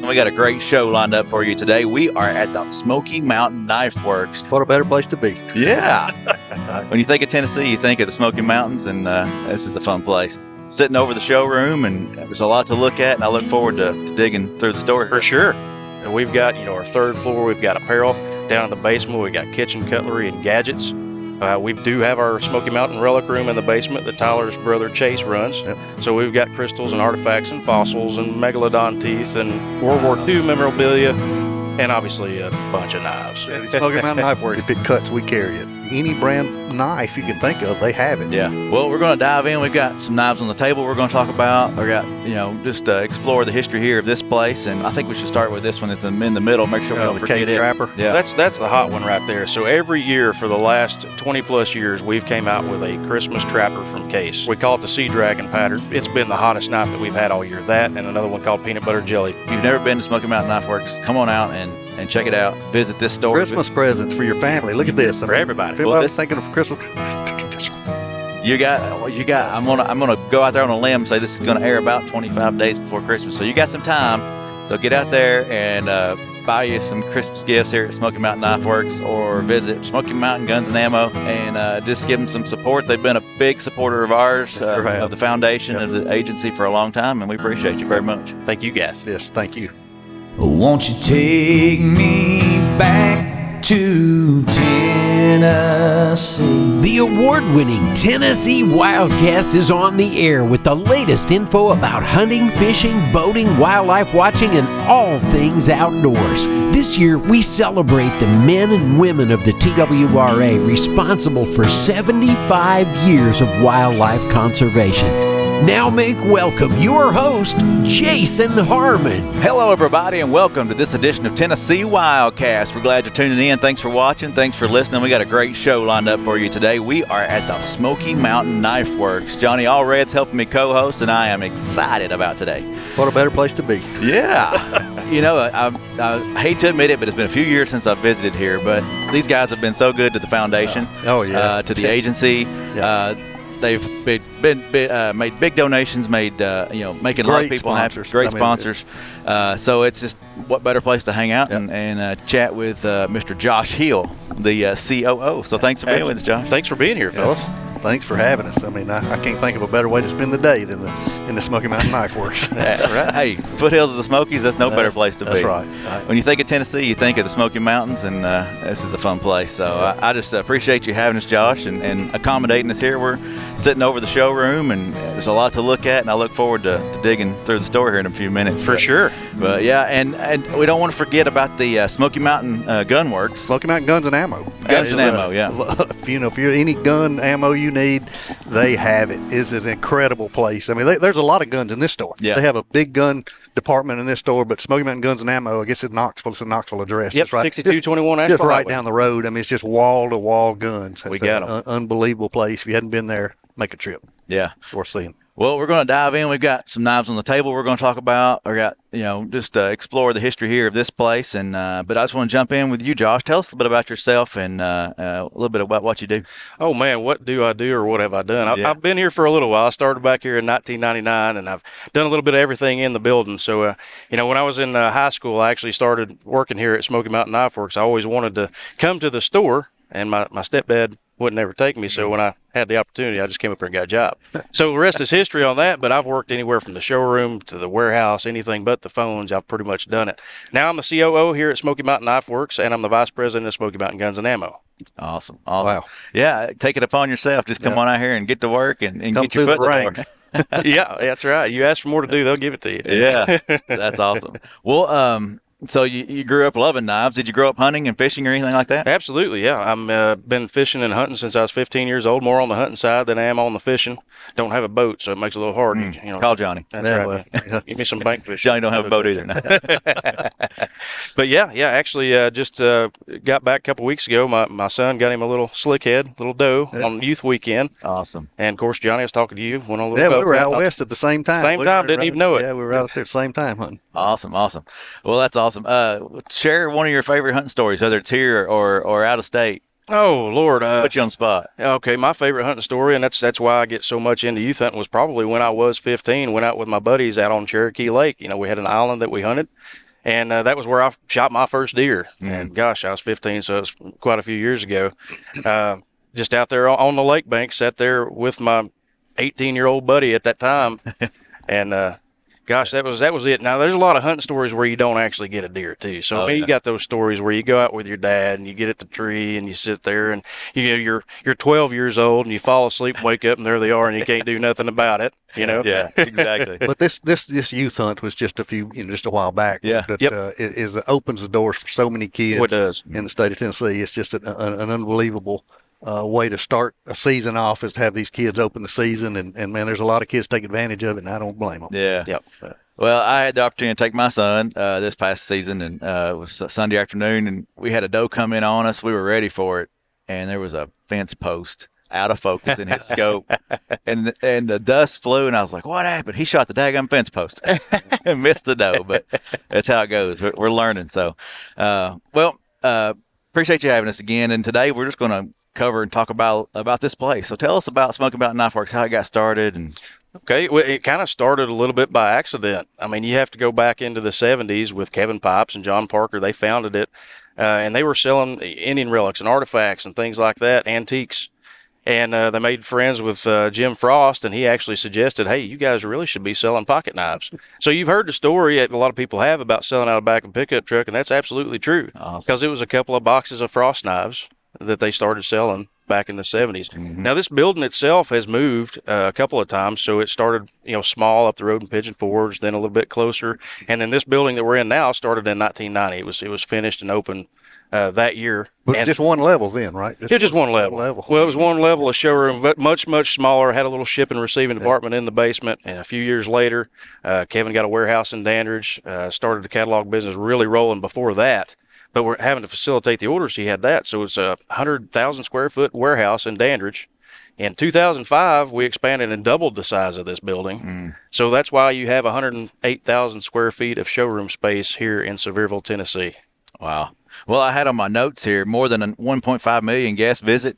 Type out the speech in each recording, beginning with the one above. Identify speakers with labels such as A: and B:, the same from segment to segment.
A: We got a great show lined up for you today. We are at the Smoky Mountain Knife Works.
B: What a better place to be.
A: Yeah. When you think of Tennessee, you think of the Smoky Mountains, and this is a fun place. Sitting over the showroom, and there's a lot to look at, and I look forward to digging through the store.
C: For sure. And we've got, our third floor, we've got apparel. Down in the basement, we've got kitchen cutlery and gadgets. We do have our Smoky Mountain Relic room in the basement that Tyler's brother Chase runs.
B: Yep.
C: So we've got crystals and artifacts and fossils and megalodon teeth and World War II memorabilia and obviously a bunch of knives.
B: Yeah, Smoky Mountain Knife Works. If it cuts, we carry it. Any brand knife you can think of, they have it.
A: Yeah. Well, we're going to dive in. We've got some knives on the table we're going to talk about. We got, just explore the history here of this place. And I think we should start with this one. It's in the middle. Make sure we don't
B: the
A: forget
B: cake
A: it.
B: wrapper.
A: Yeah.
C: That's the hot one right there. So every year for the last 20 plus years, we've came out with a Christmas trapper from Case. We call it the Sea Dragon pattern. It's been the hottest knife that we've had all year. That and another one called Peanut Butter Jelly.
A: If you've never been to Smoky Mountain Knife Works, come on out and check it out. Visit this store.
B: Christmas presents for your family. Look at this.
C: For everybody.
B: If anybody's thinking of Christmas, get this one.
A: You got. I'm gonna go out there on a limb and say this is gonna air about 25 days before Christmas. So you got some time. So get out there and buy you some Christmas gifts here at Smoky Mountain Knife Works, or visit Smoky Mountain Guns and Ammo and just give them some support. They've been a big supporter of ours, of the foundation, of the agency for a long time, and we appreciate you very much.
C: Thank you guys.
B: Yes, thank you.
D: Won't you take me back to Tennessee? The award-winning Tennessee Wildcast is on the air with the latest info about hunting, fishing, boating, wildlife watching, and all things outdoors. This year, we celebrate the men and women of the TWRA responsible for 75 years of wildlife conservation. Now make welcome your host, Jason Harmon.
A: Hello, everybody, and welcome to this edition of Tennessee Wildcast. We're glad you're tuning in. Thanks for watching. Thanks for listening. We got a great show lined up for you today. We are at the Smoky Mountain Knife Works. Johnny Allred's helping me co-host, and I am excited about today.
B: What a better place to be.
A: Yeah. I hate to admit it, but it's been a few years since I've visited here, but these guys have been so good to the foundation, to the agency.
B: Yeah.
A: They've made big donations, making a lot of people happy. Great sponsors. So it's just what better place to hang out and chat with Mr. Josh Hill, the COO. So thanks for being with us, Josh.
C: Thanks for being here, fellas.
B: Thanks for having us. I mean, I can't think of a better way to spend the day than in the Smoky Mountain Knife Works.
A: Right. Hey, foothills of the Smokies, that's no better place to be.
B: That's right.
A: When you think of Tennessee, you think of the Smoky Mountains, and this is a fun place. So I just appreciate you having us, Josh, and accommodating us here. We're sitting over the showroom, and there's a lot to look at, and I look forward to digging through the store here in a few minutes.
C: For sure.
A: But yeah, and we don't want to forget about the Smoky Mountain Gun Works.
B: Smoky Mountain Guns and Ammo.
A: Guns and Ammo, yeah.
B: If you're any gun ammo you need, they have it. It's an incredible place. I mean, there's a lot of guns in this store.
A: Yeah.
B: They have a big gun department in this store, but Smoky Mountain Guns and Ammo, I guess it's Knoxville. It's a Knoxville address.
C: Yep, 6221
B: just right down the road. I mean, it's just wall-to-wall guns.
C: We got them.
B: Unbelievable place. If you hadn't been there, make a trip.
A: Yeah.
B: It's worth seeing.
A: Well, we're going to dive in. We've got some knives on the table we're going to talk about. We got, just explore the history here of this place. And but I just want to jump in with you, Josh. Tell us a little bit about yourself and a little bit about what you do.
C: Oh, man, what do I do or what have I done? I've been here for a little while. I started back here in 1999, and I've done a little bit of everything in the building. So, when I was in high school, I actually started working here at Smoky Mountain Knife Works. I always wanted to come to the store, and my stepdad wouldn't ever take me. So when I had the opportunity, I just came up here and got a job. So the rest is history on that, but I've worked anywhere from the showroom to the warehouse, anything but the phones. I've pretty much done it. Now I'm the COO here at Smoky Mountain Knife Works, and I'm the vice president of Smoky Mountain Guns and Ammo.
A: Awesome.
B: Wow.
A: Yeah, take it upon yourself. Just come on out here and get to work and get your foot in the
B: ranks.
C: Yeah, that's right. You ask for more to do, they'll give it to you.
A: Yeah, that's awesome. Well, so you grew up loving knives. Did you grow up hunting and fishing or anything like that?
C: Absolutely, yeah. I've been fishing and hunting since I was 15 years old, more on the hunting side than I am on the fishing. Don't have a boat, so it makes it a little hard.
A: Call Johnny.
C: That's right. Give me some bank fish.
A: Johnny don't have a boat either.
C: But actually just got back a couple weeks ago. My son got him a little slickhead, little doe on youth weekend.
A: Awesome.
C: And, of course, Johnny, I was talking to you. Went on a little
B: we were out west at the same time.
C: Didn't even know it.
B: Yeah, we were out there at the same time hunting.
A: Awesome. Well, that's awesome. Share one of your favorite hunting stories, whether it's here or out of state.
C: Oh, Lord.
A: Put you on the spot.
C: Okay, my favorite hunting story, and that's why I get so much into youth hunting, was probably when I was 15, went out with my buddies out on Cherokee Lake. We had an island that we hunted, And that was where I shot my first deer. And gosh, I was 15, so it was quite a few years ago. Just out there on the lake bank, sat there with my 18-year-old buddy at that time. And gosh, that was it. Now, there's a lot of hunting stories where you don't actually get a deer, too. So you got those stories where you go out with your dad and you get at the tree and you sit there and you're 12 years old and you fall asleep and wake up and there they are and you can't do nothing about it.
A: Yeah, exactly.
B: But this youth hunt was just just a while back.
A: Yeah.
B: But it opens the doors for so many kids.
C: It does.
B: In the state of Tennessee. It's just an unbelievable way to start a season off, is to have these kids open the season, and man, there's a lot of kids take advantage of it, and I don't blame them.
A: Yeah.
C: Yep.
A: Well, I had the opportunity to take my son this past season, and it was Sunday afternoon, and we had a doe come in on us. We were ready for it, and there was a fence post out of focus in his scope, and the dust flew, and I was like, "What happened?" He shot the daggum fence post and missed the doe, but that's how it goes. We're learning. So, appreciate you having us again, and today we're just going to cover and talk about this place. So tell us about Smoky Mountain Knife Works, how it got started. And
C: Okay, well, it kind of started a little bit by accident. I mean, you have to go back into the 70s with Kevin Pipes and John Parker. They founded it, and they were selling Indian relics and artifacts and things like that, antiques. And they made friends with Jim Frost, and he actually suggested, hey, you guys really should be selling pocket knives. So you've heard the story, a lot of people have, about selling out of back of a pickup truck, and that's absolutely true.
A: Awesome.
C: Because it was a couple of boxes of Frost knives that they started selling back in the 70s. Now, this building itself has moved a couple of times, so it started, small up the road in Pigeon Forge, then a little bit closer, and then this building that we're in now started in 1990. It was finished and opened that year.
B: But
C: and
B: just one level then, right?
C: Just one level. Well, it was one level of showroom, but much, much smaller. Had a little shipping and receiving department in the basement. And a few years later, Kevin got a warehouse in Dandridge, started the catalog business really rolling before that. But we're having to facilitate the orders. He had that. So it's a 100,000 square foot warehouse in Dandridge. In 2005, we expanded and doubled the size of this building. So that's why you have 108,000 square feet of showroom space here in Sevierville, Tennessee.
A: wow. Well, I had on my notes here more than 1.5 million guests visit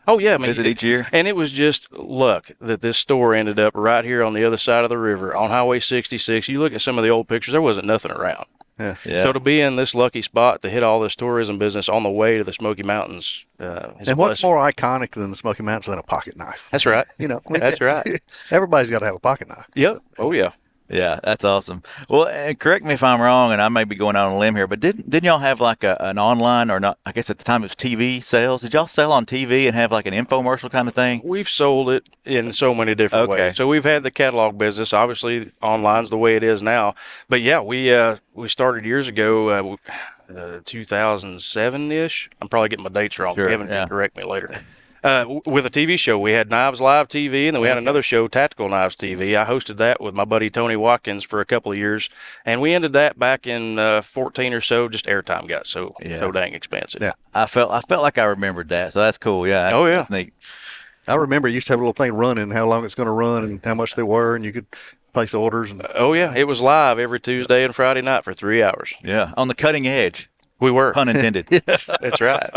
C: Oh, yeah. I mean,
A: each year.
C: And it was just luck that this store ended up right here on the other side of the river on Highway 66. You look at some of the old pictures, there wasn't nothing around.
B: Yeah.
C: So to be in this lucky spot to hit all this tourism business on the way to the Smoky Mountains is
B: And what's more iconic than the Smoky Mountains than a pocket knife?
C: That's right. That's right.
B: Everybody's got to have a pocket knife.
C: Yep. Oh, yeah.
A: Yeah, that's awesome. Well, and correct me if I'm wrong, and I may be going out on a limb here, but didn't y'all have like an online, or not? I guess at the time it was TV sales. Did y'all sell on TV and have like an infomercial kind of thing?
C: We've sold it in so many different ways. So we've had the catalog business. Obviously, online's the way it is now. But yeah, we started years ago, 2007-ish. I'm probably getting my dates wrong.
A: Sure,
C: Kevin can correct me later. With a TV show. We had Knives Live TV, and then we had another show, Tactical Knives TV. I hosted that with my buddy Tony Watkins for a couple of years, and we ended that back in 14 or so. Just airtime got so dang expensive.
B: Yeah.
A: I felt like I remembered that, so that's cool. Yeah.
C: Oh, yeah.
A: That's neat.
B: I remember it used to have a little thing running, how long it's going to run and how much they were, and you could place orders. And
C: Oh, yeah. It was live every Tuesday and Friday night for 3 hours.
A: Yeah, on the cutting edge.
C: We were.
A: Pun intended.
B: yes.
C: That's right.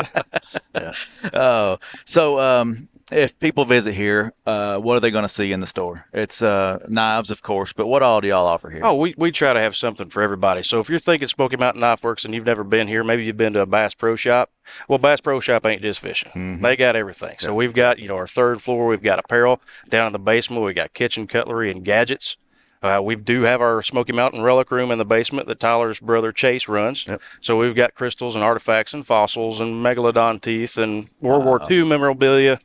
A: Oh, so if people visit here, what are they going to see in the store? It's knives, of course, but what all do y'all offer here?
C: Oh, we try to have something for everybody. So if you're thinking Smoky Mountain Knife Works and you've never been here, maybe you've been to a Bass Pro Shop. Well, Bass Pro Shop ain't just fishing. They got everything. So we've got, our third floor, we've got apparel. Down in the basement, we've got kitchen cutlery and gadgets. We do have our Smoky Mountain Relic Room in the basement that Tyler's brother Chase runs.
B: Yep.
C: So we've got crystals and artifacts and fossils and megalodon teeth and World War II memorabilia,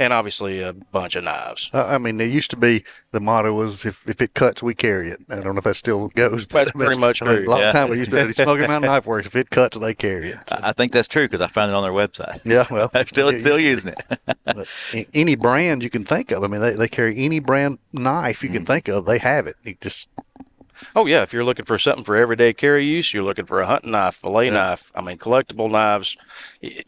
C: and obviously a bunch of knives.
B: I mean, there used to be, the motto was, if it cuts, we carry it. I don't know if that still goes. But
C: That's pretty much true.
B: A lot of time we used to Smoky Mountain Knife Works, if it cuts, they carry it.
A: I think that's true because I found it on their website.
B: Yeah, well.
A: They're still using it.
B: But any brand you can think of. I mean, they carry any brand knife you can think of. They have it. It just...
C: Oh, yeah. If you're looking for something for everyday carry use, you're looking for a hunting knife, fillet knife, collectible knives.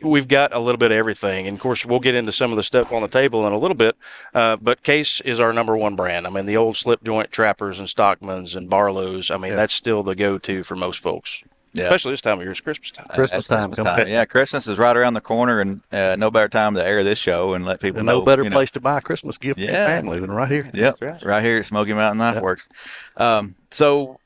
C: We've got a little bit of everything. And, of course, we'll get into some of the stuff on the table in a little bit. But Case is our number one brand. I mean, the old slip joint trappers and Stockmans and Barlows, that's still the go-to for most folks.
A: Yeah.
C: Especially this time of year. It's Christmas time.
B: Christmas time.
A: Yeah, Christmas is right around the corner, and no better time to air this show and let people know.
B: No better place to buy a Christmas gift for your
A: Yeah.
B: family than right here.
A: Yep, right here at Smoky Mountain Knife Works. So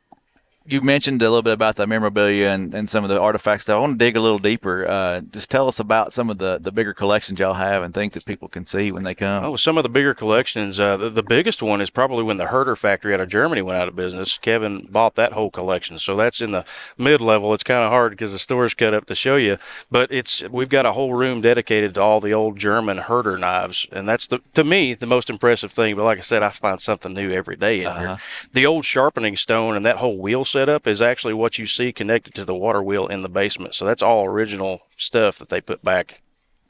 A: you mentioned a little bit about the memorabilia and some of the artifacts. I want to dig a little deeper. Just tell us about some of the bigger collections y'all have and things that people can see when they come.
C: Oh, some of the bigger collections. The biggest one is probably when the Herder factory out of Germany went out of business. Kevin bought that whole collection. So that's in the mid-level. It's kind of hard because the store's cut up to show you. But we've got a whole room dedicated to all the old German Herder knives. And that's, to me, the most impressive thing. But like I said, I find something new every day in here. The old sharpening stone and that whole wheel setup is actually what you see connected to the water wheel in the basement. So that's all original stuff that they put back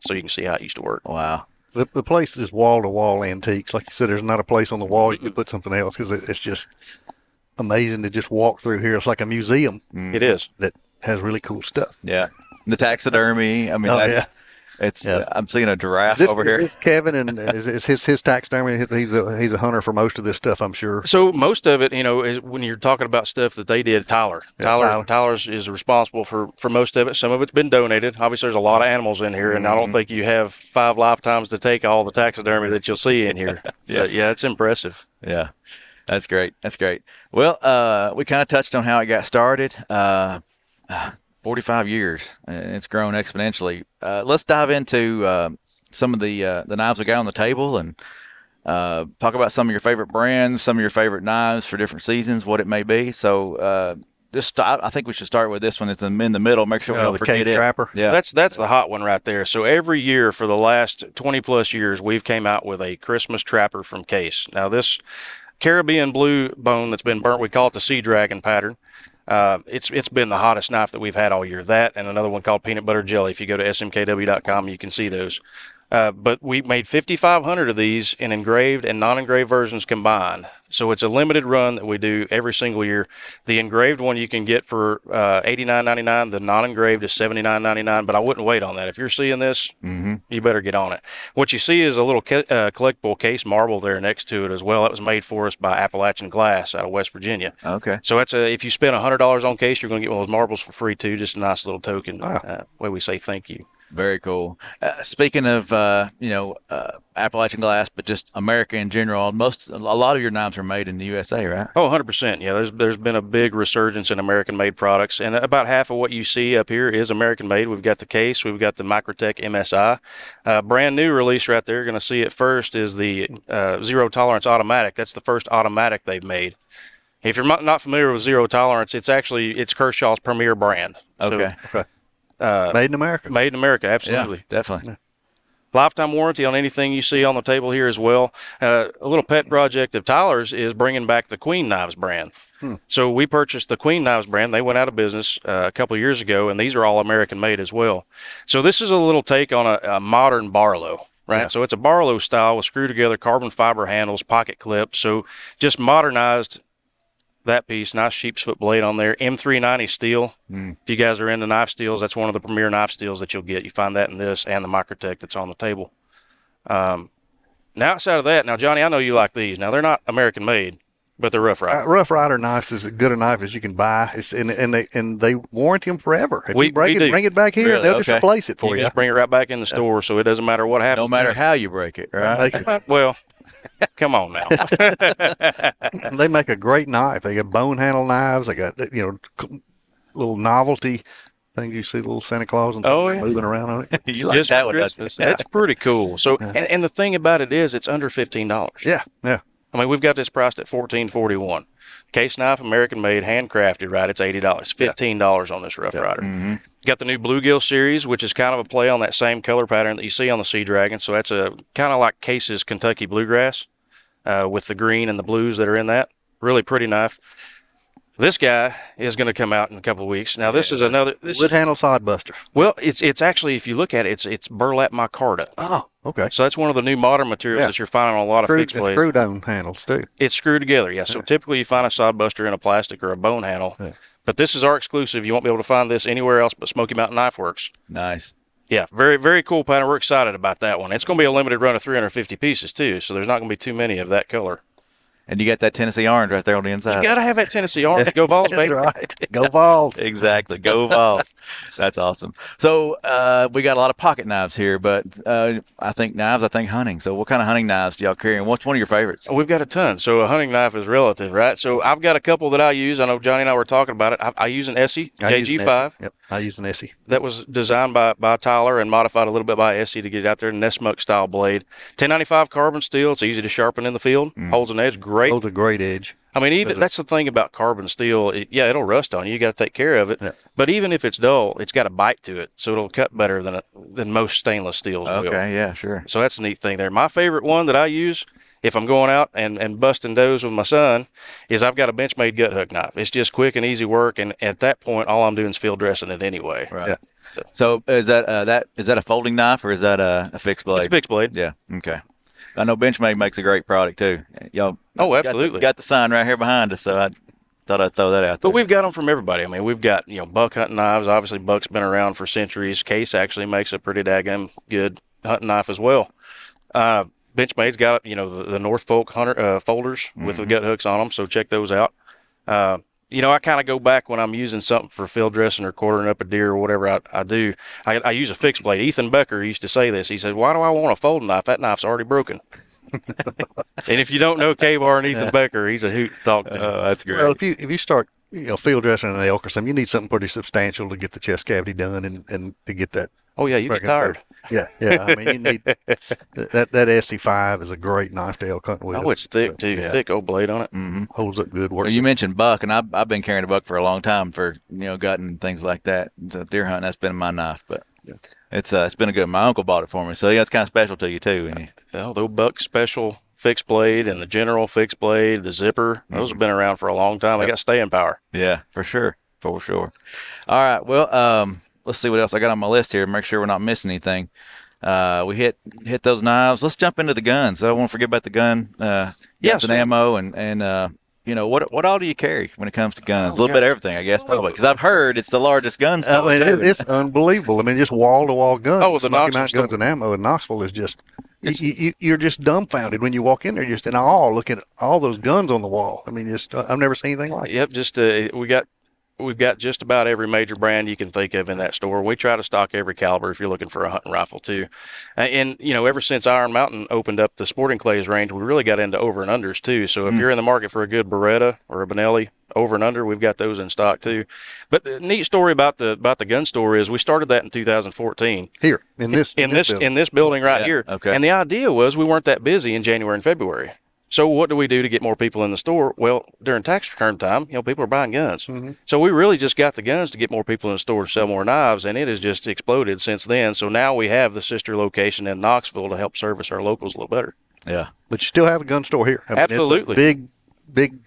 C: so you can see how it used to work.
A: Wow.
B: The place is wall-to-wall antiques. Like you said, there's not a place on the wall you could put something else because it's just amazing to just walk through here. It's like a museum.
C: It is.
B: That has really cool stuff.
A: Yeah. The taxidermy. I mean, I'm seeing a giraffe over here.
B: Is Kevin, and is his taxidermy? He's a hunter for most of this stuff, I'm sure.
C: So most of it, is when you're talking about stuff that they did, Tyler's is responsible for most of it. Some of it's been donated. Obviously, there's a lot of animals in here, and I don't think you have 5 lifetimes to take all the taxidermy that you'll see in here. But yeah, it's impressive.
A: Yeah, that's great. That's great. Well, we kind of touched on how it got started. 45 years, and it's grown exponentially. Let's dive into some of the knives we got on the table and talk about some of your favorite brands, some of your favorite knives for different seasons, what it may be. So I think we should start with this one. It's in the middle. Make sure we don't forget it.
B: Trapper.
A: Yeah,
C: that's the hot one right there. So every year for the last 20 plus years, we've came out with a Christmas Trapper from Case. Now this Caribbean blue bone that's been burnt, we call it the Sea Dragon pattern. It's been the hottest knife that we've had all year. That and another one called Peanut Butter Jelly. If you go to smkw.com, you can see those. But we made 5,500 of these in engraved and non-engraved versions combined. So it's a limited run that we do every single year. The engraved one you can get for $89.99. The non-engraved is $79.99. But I wouldn't wait on that. If you're seeing this, you better get on it. What you see is a little collectible case marble there next to it as well. That was made for us by Appalachian Glass out of West Virginia.
A: Okay.
C: So if you spend $100 on case, you're going to get one of those marbles for free too. Just a nice little token.
B: Wow.
C: Way we say thank you.
A: Very cool. Speaking of, Appalachian Glass, but just America in general, a lot of your knives are made in the USA, right?
C: Oh, 100%. Yeah, there's been a big resurgence in American-made products, and about half of what you see up here is American-made. We've got the Case, we've got the Microtech MSI. Brand new release right there, going to see it first, is the Zero Tolerance Automatic. That's the first automatic they've made. If you're not familiar with Zero Tolerance, it's Kershaw's premier brand.
A: Okay.
B: Okay. Made in America.
C: Made in America, absolutely.
A: Yeah, definitely.
B: Yeah.
C: Lifetime warranty on anything you see on the table here as well. A little pet project of Tyler's is bringing back the Queen Knives brand. So we purchased the Queen Knives brand. They went out of business a couple of years ago, and these are all American-made as well. So this is a little take on a modern Barlow, right?
B: Yeah.
C: So it's a Barlow style with screw-together carbon fiber handles, pocket clips. So just modernized that piece. Nice sheep's foot blade on there. M390 steel. If you guys are into knife steels, that's one of the premier knife steels that you'll get. You find that in this and the Microtech that's on the table. Now outside of that, now Johnny, I know you like these. Now they're not American made, but they're Rough Rider.
B: Rough Rider knives is as good a knife as you can buy. And they warranty them forever. If you break it, bring it back here.
A: Really?
B: They'll just replace it for
C: You
B: you.
C: just bring it right back in the store, so it doesn't matter what happens.
A: No matter how you break it, right?
C: Well, come on now.
B: They make a great knife. They got bone handle knives. They got little novelty things. You see little Santa Claus and moving around on it.
A: You like
C: Just
A: that
C: for
A: one, don't you?
C: Christmas. That's pretty cool. So, and the thing about it is, it's under $15.
B: Yeah.
C: I mean, we've got this priced at $14.41. Case knife, American made, handcrafted, right? It's $80. $15 on this Rough Rider. Got the new Bluegill series, which is kind of a play on that same color pattern that you see on the Sea Dragon. So that's a kind of like Case's Kentucky Bluegrass with the green and the blues that are in that. Really pretty knife. This guy is going to come out in a couple of weeks. Now, this is another...
B: Wood handle sod buster.
C: Well, it's actually, if you look at it, it's burlap micarta.
B: Oh, okay.
C: So that's one of the new modern materials that you're finding on a lot of fixed blades.
B: Screw down handles, too.
C: It's screwed together, yeah. So typically you find a sod buster in a plastic or a bone handle.
B: Yeah.
C: But this is our exclusive. You won't be able to find this anywhere else but Smoky Mountain Knife Works.
A: Nice.
C: Yeah, very, very cool pattern. We're excited about that one. It's going to be a limited run of 350 pieces, too, so there's not going to be too many of that color.
A: And you got that Tennessee orange right there on the inside.
C: You got to have that Tennessee orange. Go Vols,
B: That's
C: baby.
B: right. Go Vols.
A: Exactly. Go Vols. That's awesome. So we got a lot of pocket knives here, but I think hunting. So what kind of hunting knives do y'all carry, and what's one of your favorites?
C: We've got a ton. So a hunting knife is relative, right? So I've got a couple that I use. I know Johnny and I were talking about it. I use an Essie JG5.
B: Yep, I use an Essie.
C: That was designed by Tyler and modified a little bit by Essie to get it out there. Nessmuck style blade. 1095 carbon steel. It's easy to sharpen in the field. Holds an edge great.
B: Holds a great edge.
C: I mean, even that's the thing about carbon steel. It'll rust on you. You got to take care of it. Yeah. But even if it's dull, it's got a bite to it, so it'll cut better than most stainless steels will.
A: Okay, yeah, sure.
C: So that's a neat thing there. My favorite one that I use if I'm going out and busting does with my son is I've got a Benchmade gut hook knife. It's just quick and easy work, and at that point, all I'm doing is field dressing it anyway.
A: Right. Yeah. So is that a folding knife or is that a fixed blade?
C: It's a fixed blade.
A: Yeah. Okay. I know Benchmade makes a great product too. Y'all.
C: Oh, absolutely.
A: Got the sign right here behind us, so I thought I'd throw that out there.
C: But we've got them from everybody. I mean, we've got buck hunting knives. Obviously, buck's been around for centuries. Case actually makes a pretty daggum good hunting knife as well. Benchmade's got the Norfolk hunter folders with the gut hooks on them, so check those out. I kind of go back when I'm using something for field dressing or quartering up a deer or whatever I do. I use a fixed blade. Ethan Becker used to say this. He said, "Why do I want a folding knife? That knife's already broken." And if you don't know K-Bar and Ethan Becker, he's a hoot to talk to.
A: Oh, that's great.
B: Well, if you start field dressing an elk or something, you need something pretty substantial to get the chest cavity done and to get that.
C: Oh yeah, you get tired.
B: Yeah. I mean, you need that SC5 is a great knife to elk hunt with.
C: Oh, it's thick too. Yeah. Thick old blade on it.
B: Mm-hmm. Holds up good work.
A: Well, you mentioned buck, and I've been carrying a buck for a long time for gutting and things like that. The deer hunting, that's been my knife, but it's been a good. My uncle bought it for me, so it's kind of special to you too.
C: The old buck special fixed blade and the general fixed blade, the zipper, those have been around for a long time. They got staying power.
A: Yeah, for sure. All right, well, let's see what else I got on my list here. Make sure we're not missing anything. We hit those knives. Let's jump into the guns. I don't want to forget about the gun. Guns and ammo, and what all do you carry when it comes to guns? A little bit of everything, I guess, probably, because I've heard it's the largest gun store.
B: I mean, it's unbelievable. I mean, just wall to wall guns.
C: Oh, the
B: Smoky Mountain Guns and Ammo in Knoxville is just. You're just dumbfounded when you walk in there, just in awe, looking at all those guns on the wall. I mean, I've never seen anything like it.
C: Yep, just we've got just about every major brand you can think of in that store. We try to stock every caliber if you're looking for a hunting rifle too. And ever since Iron Mountain opened up the Sporting Clays range, we really got into over and unders too. So if you're in the market for a good Beretta or a Benelli over and under, we've got those in stock too. But the neat story about the gun store is we started that in 2014
B: here in this
C: building right here.
A: Okay.
C: And the idea was we weren't that busy in January and February. So what do we do to get more people in the store? Well, during tax return time, people are buying guns. Mm-hmm. So we really just got the guns to get more people in the store to sell more knives, and it has just exploded since then. So now we have the sister location in Knoxville to help service our locals a little better.
A: Yeah.
B: But you still have a gun store here. I mean,
C: absolutely.
B: It's a big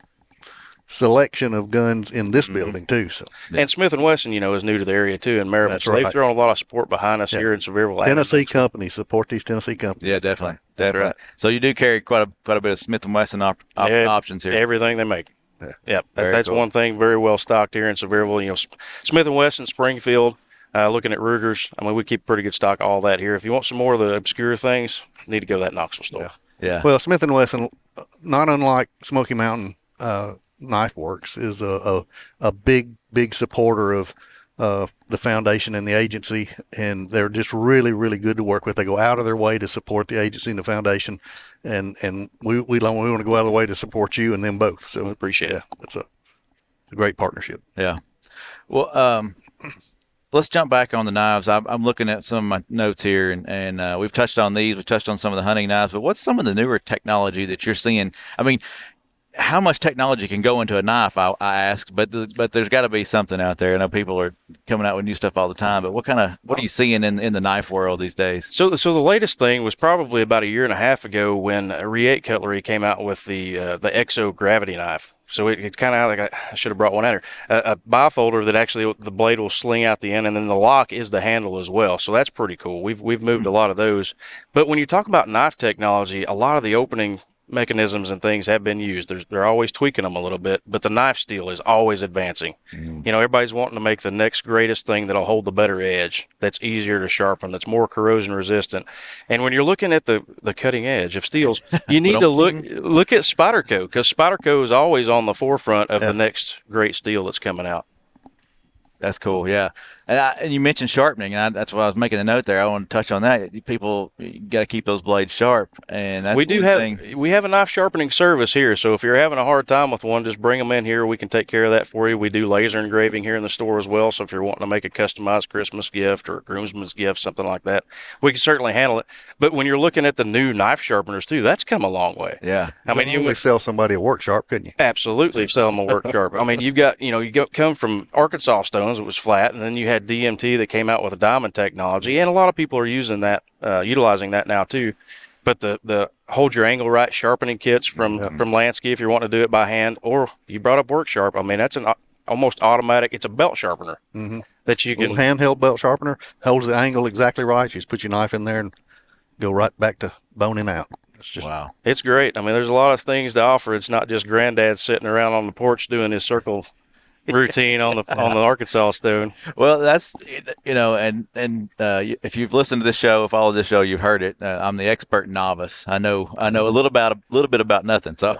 B: selection of guns in this building too. So
C: and Smith & Wesson, is new to the area too in Maryland. So they've thrown a lot of support behind us here in Sevierville.
B: Tennessee companies support these Tennessee companies.
A: Yeah, definitely. Right. So you do carry quite a bit of Smith & Wesson options here.
C: Everything they make. Yeah. Yep. That's cool. One thing very well stocked here in Sevierville. Smith & Wesson, Springfield. Looking at Ruger's, I mean, we keep pretty good stock of all that here. If you want some more of the obscure things, you need to go to that Knoxville store.
A: Yeah.
B: Well, Smith & Wesson, not unlike Smoky Mountain Knife Works, is a big supporter of the foundation and the agency, and they're just really, really good to work with. They go out of their way to support the agency and the foundation, and we want to go out of the way to support you and them both. So
C: we appreciate it.
B: It's a great partnership.
A: Yeah. Well, let's jump back on the knives. I'm looking at some of my notes here, and we've touched on these. We've touched on some of the hunting knives, but what's some of the newer technology that you're seeing? I mean, how much technology can go into a knife, I ask, but there's got to be something out there. I know people are coming out with new stuff all the time, but what are you seeing in the knife world these days?
C: So the latest thing was probably about a year and a half ago when Re8 Cutlery came out with the Exo Gravity knife. So it's kind of like I should have brought one out here. A bifolder that actually the blade will sling out the end, and then the lock is the handle as well. So that's pretty cool. We've moved a lot of those. But when you talk about knife technology, a lot of the opening mechanisms and things have been used. They're always tweaking them a little bit, but the knife steel is always advancing. Everybody's wanting to make the next greatest thing that'll hold the better edge, that's easier to sharpen, that's more corrosion resistant. And when you're looking at the cutting edge of steels, you need to look at Spyderco, because Spyderco is always on the forefront of the next great steel that's coming out.
A: That's cool, yeah. And you mentioned sharpening, and that's why I was making a note there. I want to touch on that. People, you got to keep those blades sharp, and that's
C: we have a knife sharpening service here. So if you're having a hard time with one, just bring them in here. We can take care of that for you. We do laser engraving here in the store as well. So if you're wanting to make a customized Christmas gift or a groomsman's gift, something like that, we can certainly handle it. But when you're looking at the new knife sharpeners too, that's come a long way.
A: Yeah,
B: I mean, you would sell somebody a work sharp, couldn't you?
C: Absolutely, sell them a work sharp. I mean, come from Arkansas stones, it was flat, and then you had DMT that came out with a diamond technology, and a lot of people are using that, utilizing that now too. But the hold your angle right sharpening kits from Lansky, if you want to do it by hand, or you brought up work sharp. I mean, that's an almost automatic. It's a belt sharpener that you can
B: handheld belt sharpener, holds the angle exactly right. You just put your knife in there and go right back to boning out. It's just
A: wow.
C: It's great. I mean, there's a lot of things to offer. It's not just granddad sitting around on the porch doing his circle routine on the Arkansas stone.
A: Well, that's if you've listened to this show, followed this show, you've heard it. I'm the expert novice. I know a little bit about nothing. So,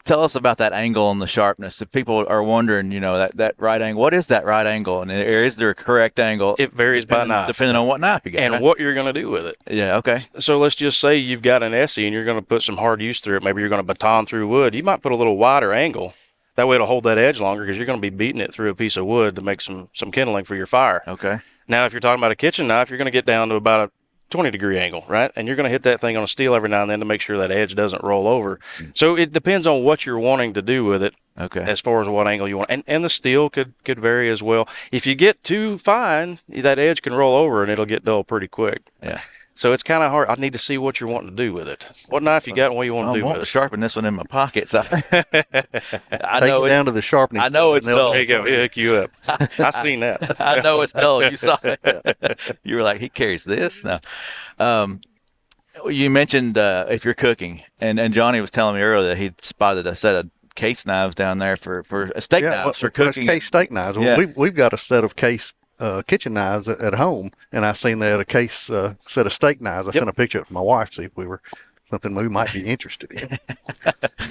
A: tell us about that angle and the sharpness. If people are wondering, that right angle, what is that right angle, and is there a correct angle?
C: It varies by knife,
A: depending on what knife you got
C: and what you're going to do with it.
A: Yeah. Okay.
C: So let's just say you've got an Essie and you're going to put some hard use through it. Maybe you're going to baton through wood. You might put a little wider angle. That way it'll hold that edge longer, because you're going to be beating it through a piece of wood to make some kindling for your fire.
A: Okay.
C: Now, if you're talking about a kitchen knife, you're going to get down to about a 20-degree angle, right? And you're going to hit that thing on a steel every now and then to make sure that edge doesn't roll over. So it depends on what you're wanting to do with it.
A: Okay.
C: As far as what angle you want. And the steel could vary as well. If you get too fine, that edge can roll over and it'll get dull pretty quick.
A: Yeah.
C: So it's kind of hard. I need to see what you're wanting to do with it. What knife you got and what you want to do with it.
A: I want to sharpen this one in my pocket. So I
B: know it down to the sharpening.
A: I know it's dull.
C: There you go. He'll hook you up. I seen that.
A: I know it's dull. You saw it. You were like, he carries this? No. You mentioned if you're cooking, and Johnny was telling me earlier that he spotted a set of case knives down there for steak knives for cooking.
B: Case steak knives.
A: Yeah.
B: We've got a set of case kitchen knives at home, and I seen they had a case set of steak knives. I sent a picture to my wife to see if we were something we might be interested in.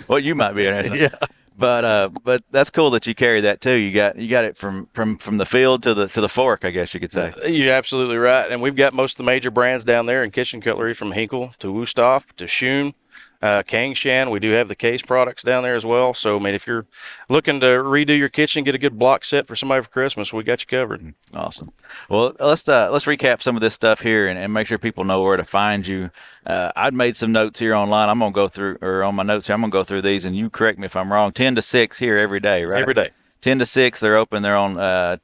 A: Well, you might be interested.
B: Yeah.
A: But that's cool that you carry that too. You got it from the field to the fork, I guess you could say.
C: You're absolutely right. And we've got most of the major brands down there in kitchen cutlery, from Hinkle to Wusthof to Schoen. Kangshan, we do have the case products down there as well. So, I mean, if you're looking to redo your kitchen, get a good block set for somebody for Christmas, we got you covered.
A: Awesome. Well, let's recap some of this stuff here and make sure people know where to find you. I'd made some notes here online. I'm going to go through, or on my notes here, I'm going to go through these, and you correct me if I'm wrong. 10 to 6 here every day, right?
C: Every day.
A: 10 to 6, they're open. They're on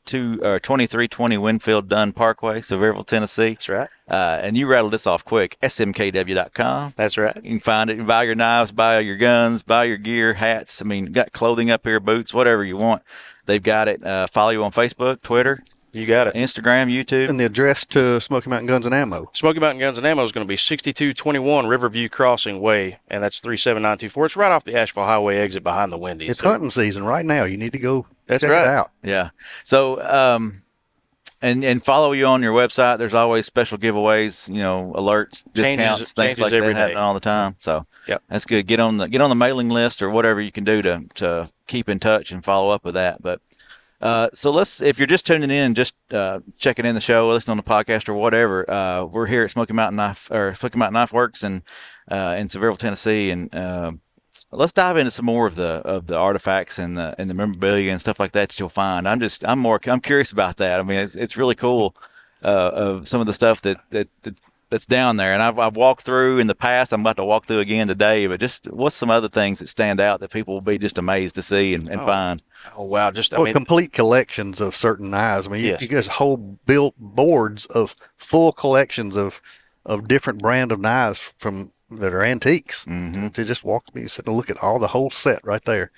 A: 2320 Winfield Dunn Parkway, Sevierville, Tennessee.
C: That's right.
A: And you rattled this off quick, smkw.com.
C: That's right.
A: You can find it. You buy your knives, buy your guns, buy your gear, hats. I mean, got clothing up here, boots, whatever you want. They've got it. Follow you on Facebook, Twitter.
C: You got it.
A: Instagram, YouTube.
B: And the address to Smoky Mountain Guns and Ammo.
C: Smoky Mountain Guns and Ammo is going to be 6221 Riverview Crossing Way, and that's 37924. It's right off the Asheville Highway exit behind the Wendy's.
B: It's hunting season right now. You need to go
C: check
B: it out.
A: Yeah. So, and follow you on your website. There's always special giveaways, alerts, discounts, things like that happening all the time. So that's good. Get on the mailing list or whatever you can do to keep in touch and follow up with that. But so if you're just tuning in, just checking in the show, listening on the podcast or whatever, we're here at Smoky Mountain Knife Works in Sevierville, Tennessee, and let's dive into some more of the artifacts and the memorabilia and stuff like that you'll find. I'm curious about that. I mean, it's really cool of some of the stuff that's down there, and I've walked through in the past. I'm about to walk through again today. But just what's some other things that stand out that people will be just amazed to see and find?
C: Oh wow!
B: Complete collections of certain knives. I mean,
C: Yes.
B: you get whole built boards of full collections of different brand of knives that are antiques.
A: Mm-hmm.
B: To just sit and look at all the whole set right there.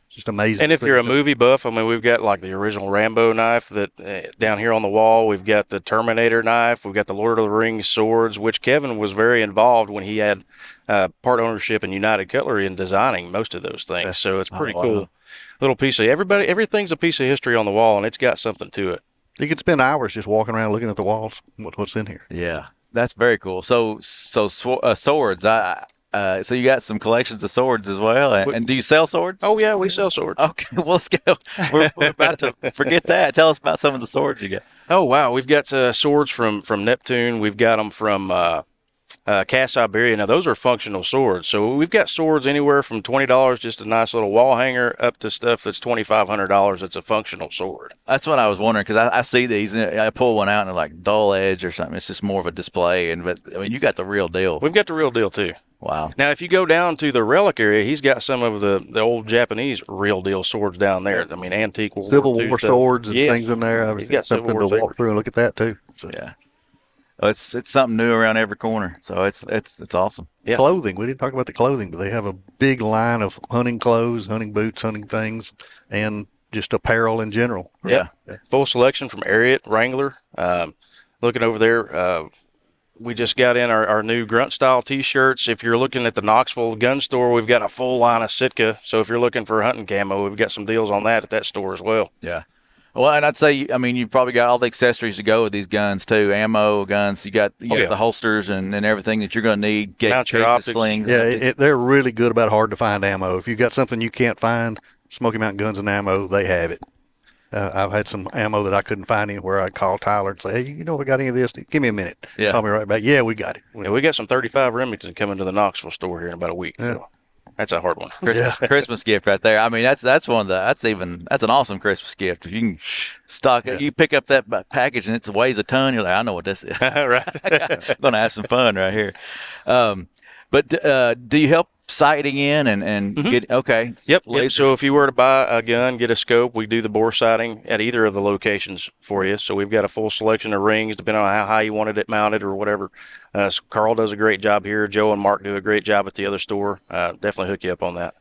B: just amazing.
C: And if you're a movie buff, I mean, we've got like the original Rambo knife that down here on the wall. We've got the Terminator knife. We've got the Lord of the Rings swords, which Kevin was very involved when he had part ownership in United Cutlery in designing most of those things. So it's pretty cool. Little piece of everything's a piece of history on the wall, and it's got something to it.
B: You could spend hours just walking around looking at the walls. What's in here?
A: Yeah, that's very cool. So swords. So you got some collections of swords as well, and do you sell swords?
C: Oh yeah, we sell swords.
A: Okay, well, let's go. We're about to forget that. Tell us about some of the swords you got.
C: Oh wow, we've got swords from Neptune. We've got them from Cast Siberia. Now those are functional swords. So we've got swords anywhere from $20, just a nice little wall hanger, up to stuff that's $2,500. It's a functional sword.
A: That's what I was wondering, because I see these, and I pull one out and they're like dull edge or something. It's just more of a display, but I mean, you got the real deal.
C: We've got the real deal too.
A: Wow.
C: Now, if you go down to the Relic area, he's got some of the old Japanese real deal swords down there. I mean, antique
B: Civil War swords and things in there.
C: He's got
B: something to walk through and look at that too. So.
A: Yeah. Well, it's something new around every corner, so it's awesome.
B: Yeah. Clothing. We didn't talk about the clothing, but they have a big line of hunting clothes, hunting boots, hunting things, and just apparel in general.
C: Yeah. Full selection from Ariat, Wrangler. Looking over there, we just got in our new grunt style T-shirts. If you're looking at the Knoxville gun store, we've got a full line of Sitka. So if you're looking for hunting camo, we've got some deals on that at that store as well.
A: Yeah. Well, and I'd say, I mean, you probably got all the accessories to go with these guns too. Ammo, guns. You got the holsters and everything that you're going to need.
C: Mount your optics.
A: Slings.
B: Yeah, they're really good about hard to find ammo. If you got something you can't find, Smoky Mountain Guns and Ammo, they have it. I've had some ammo that I couldn't find anywhere. I'd call Tyler and say, hey, you know if I got any of this? Give me a minute.
A: Yeah.
B: Call me right back. Yeah, we got it.
C: Yeah, we got some 35 Remington coming to the Knoxville store here in about a week.
B: Yeah.
C: So that's a hard one.
A: Christmas gift right there. I mean, that's an awesome Christmas gift. If you can stock it, you pick up that package and it weighs a ton. You're like, I know what this is.
C: Right.
A: I'm gonna have some fun right here. But do you help sighting in and get okay?
C: Yep. So if you were to buy a gun, get a scope, we do the bore sighting at either of the locations for you. So we've got a full selection of rings, depending on how high you wanted it mounted or whatever. So Carl does a great job here. Joe and Mark do a great job at the other store. Definitely hook you up on that.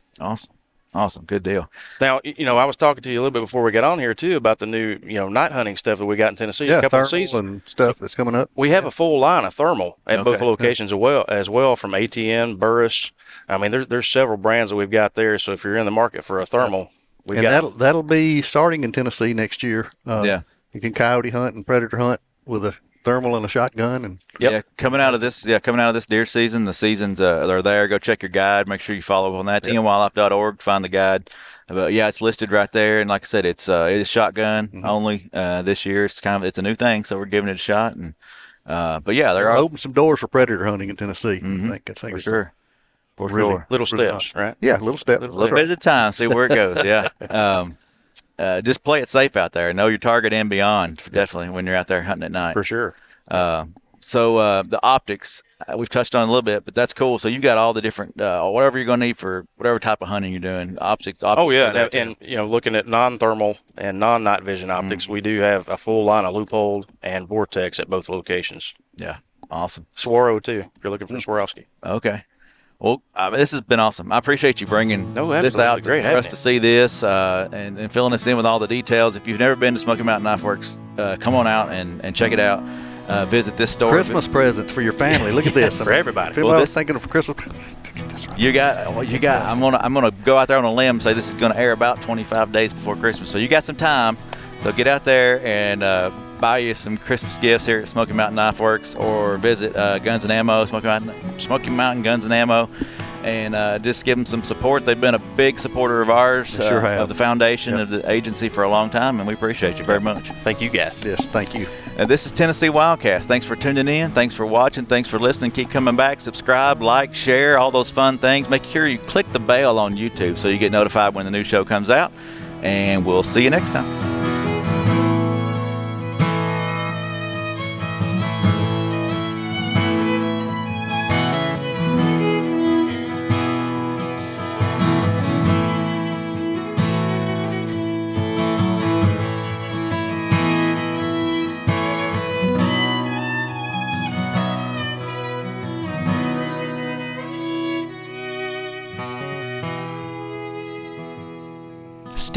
A: Awesome. Good deal.
C: Now, I was talking to you a little bit before we got on here, too, about the new, night hunting stuff that we got in Tennessee.
B: Yeah,
C: a couple of
B: thermal
C: seasons.
B: and stuff that's coming up.
C: We have a full line of thermal at both locations as well, from ATN, Burris. I mean, there's several brands that we've got there. So if you're in the market for a thermal,
B: that'll be starting in Tennessee next year. You can coyote hunt and predator hunt with a thermal and a shotgun. And
A: coming out of this deer season, the seasons are there. Go check your guide. Make sure you follow up on that. tnwildlife.org to find the guide. But it's listed right there. And like I said, it's shotgun only this year. It's a new thing, so we're giving it a shot. And but they're
B: open some doors for predator hunting in Tennessee. I think
A: for sure.
C: Little steps, right?
B: Yeah, little steps.
A: A little bit at a time. See where it goes. Yeah. Just play it safe out there. Know your target and beyond, definitely, when you're out there hunting at night.
C: For sure.
A: So the optics, we've touched on a little bit, but that's cool. So you got all the different, whatever you're going to need for whatever type of hunting you're doing. Optics.
C: Oh, yeah. And looking at non-thermal and non-night vision optics, we do have a full line of Loophole and Vortex at both locations.
A: Yeah. Awesome.
C: Swaro, too, if you're looking for Swarovski.
A: Okay. Well, this has been awesome. I appreciate you bringing this out for us to see this and filling us in with all the details. If you've never been to Smoky Mountain Knife Works, come on out and check it out. Visit this store.
B: Christmas presents for your family. Look at this.
C: For everybody.
B: If anybody was thinking of Christmas,
A: you got. I'm gonna go out there on a limb and say this is gonna air about 25 days before Christmas. So you got some time. So get out there and buy you some Christmas gifts here at Smoky Mountain Knife Works, or visit Guns and Ammo, Smoky Mountain Guns and Ammo, and just give them some support. They've been a big supporter of ours,
B: sure have.
A: of the foundation, of the agency for a long time, and we appreciate you very much.
C: Thank you, guys.
B: Yes, thank you.
A: This is Tennessee Wildcast. Thanks for tuning in. Thanks for watching. Thanks for listening. Keep coming back. Subscribe, like, share, all those fun things. Make sure you click the bell on YouTube so you get notified when the new show comes out. And we'll see you next time.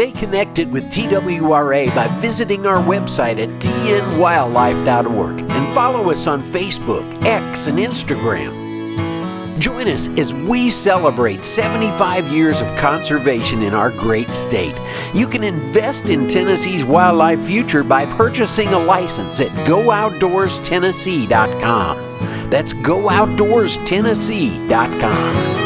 D: Stay connected with TWRA by visiting our website at tnwildlife.org and follow us on Facebook, X, and Instagram. Join us as we celebrate 75 years of conservation in our great state. You can invest in Tennessee's wildlife future by purchasing a license at GoOutdoorsTennessee.com. That's GoOutdoorsTennessee.com.